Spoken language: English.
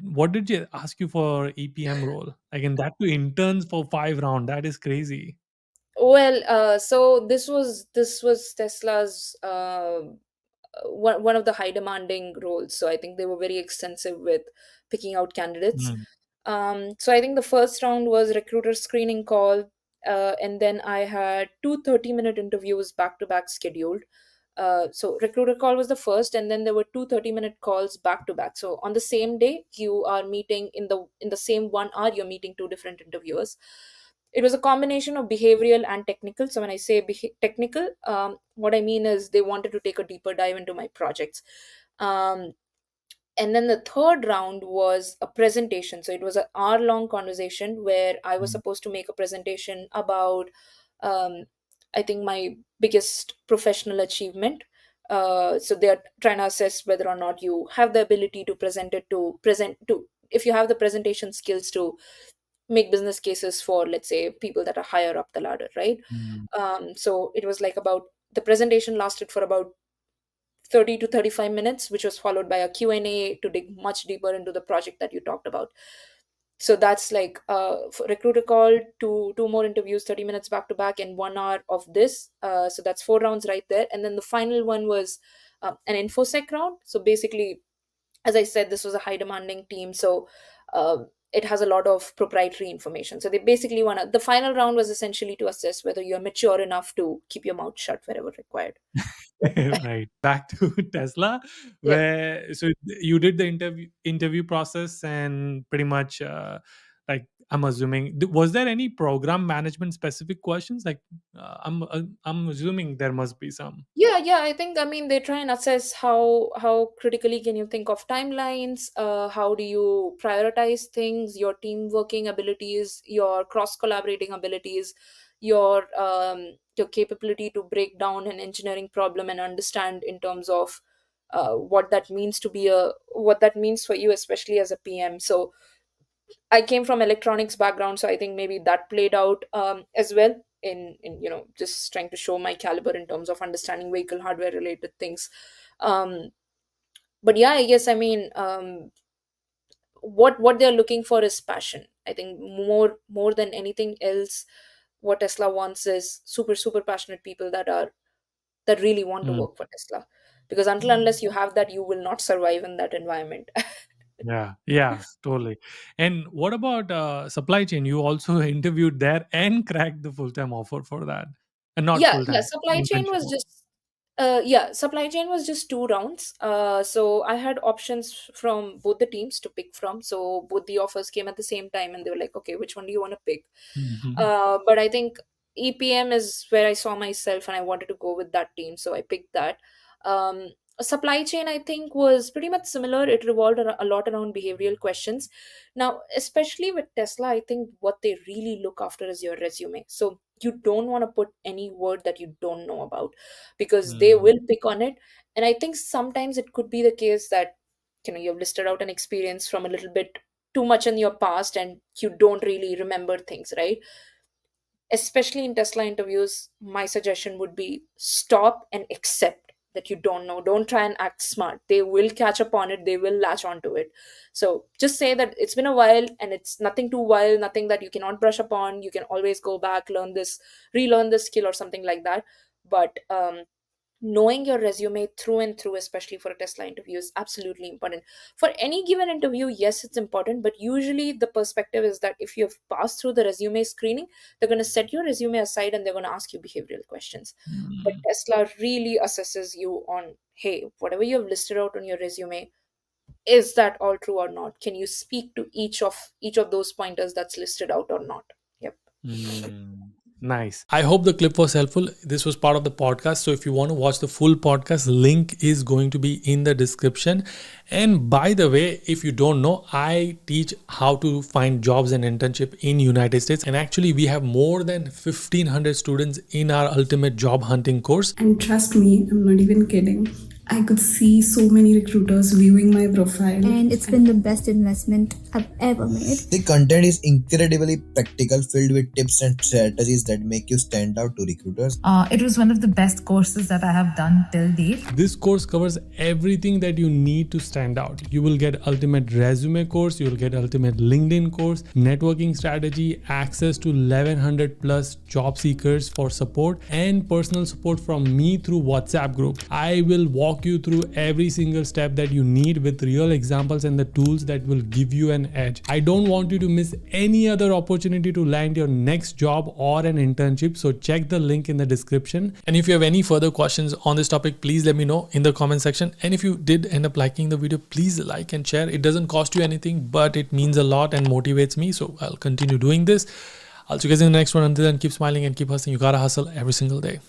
what did you ask you for EPM role? Again, that to interns for 5 round. That is crazy. Well, so this was Tesla's one of the high demanding roles. So I think they were very extensive with picking out candidates. Mm, So I think the first round was recruiter screening call, and then I had 2 30-minute interviews back to back scheduled. So recruiter call was the first, and then there were 2 30-minute calls back to back. So on the same day, you are meeting in the same 1 hour. You're meeting two different interviewers. It was a combination of behavioral and technical. So when I say technical, what I mean is they wanted to take a deeper dive into my projects. Um, and then the third round was a presentation. So it was an hour long conversation where I was mm, supposed to make a presentation about, um, I think, my biggest professional achievement. So they are trying to assess whether or not you have the ability to present to, if you have the presentation skills to make business cases for, let's say, people that are higher up the ladder, right? mm, So it was like about, the presentation lasted for about 30 to 35 minutes, which was followed by a Q&A to dig much deeper into the project that you talked about. So that's like, recruiter call, two more interviews, 30 minutes back to back, and 1 hour of this. So that's 4 rounds right there. And then the final one was an infosec round. So basically, as I said, this was a high demanding team. So it has a lot of proprietary information. So they basically want to, the final round was essentially to assess whether you're mature enough to keep your mouth shut wherever required. right. Back to Tesla, Yeah. where so you did the interview process and pretty much like I'm assuming was there any program management specific questions? Like I'm assuming there must be some. Yeah, I think, I mean, they try and assess how critically can you think of timelines, how do you prioritize things, your team working abilities, your cross collaborating abilities, your capability to break down an engineering problem and understand in terms of what that means for you, especially as a PM. So I came from electronics background, so I think maybe that played out as well in just trying to show my caliber in terms of understanding vehicle hardware related things. Um, but yeah, I guess, I mean, what they're looking for is passion. I think more than anything else, what Tesla wants is super passionate people that really want to Mm. work for Tesla. Because until unless you have that, you will not survive in that environment. Yeah, yeah, totally. And what about supply chain? You also interviewed there and cracked the full time offer for that, and not Yeah, full yeah. time internship. Supply chain was just 2 rounds. So I had options from both the teams to pick from. So both the offers came at the same time, and they were like, "Okay, which one do you want to pick?" Mhm. But I think EPM is where I saw myself, and I wanted to go with that team, so I picked that. Um, Supply chain, I think, was pretty much similar. It revolved a lot around behavioral questions. Now, especially with Tesla, I think what they really look after is your resume. So you don't want to put any word that you don't know about, because they Mm, will pick on it. And I think sometimes it could be the case that you've listed out an experience from a little bit too much in your past, and you don't really remember things, right? Especially in Tesla interviews, my suggestion would be stop and accept that you don't know. Don't try and act smart. They will catch up on it, they will latch onto it. So just say that it's been a while and it's nothing too wild, nothing that you cannot brush upon. You can always go back, learn this, relearn this skill or something like that. But knowing your resume through and through, especially for a Tesla interview, is absolutely important. For any given interview, yes, it's important, but usually the perspective is that if you have passed through the resume screening, they're going to set your resume aside and they're going to ask you behavioral questions. But mm, Tesla really assesses you on, hey, whatever you have listed out on your resume, is that all true or not? Can you speak to each of those pointers that's listed out or not? Yep. mm. Nice. I hope the clip was helpful. This was part of the podcast. So if you want to watch the full podcast, link is going to be in the description. And by the way, if you don't know, I teach how to find jobs and internship in United States. And actually, we have more than 1,500 students in our ultimate job hunting course. And trust me, I'm not even kidding. I could see so many recruiters viewing my profile. And it's been the best investment I've ever made. The content is incredibly practical, filled with tips and strategies that make you stand out to recruiters. It was one of the best courses that I have done till date. This course covers everything that you need to stand out. You will get ultimate resume course, you will get ultimate LinkedIn course, networking strategy, access to 1100 plus job seekers for support, and personal support from me through WhatsApp group. I will walk you through every single step that you need with real examples and the tools that will give you an edge. I don't want you to miss any other opportunity to land your next job or an internship, so check the link in the description. And if you have any further questions on this topic, please let me know in the comment section. And if you did end up liking the video, please like and share. It doesn't cost you anything, but it means a lot and motivates me, so I'll continue doing this. I'll see you guys in the next one. Until then, keep smiling and keep hustling. You gotta hustle every single day.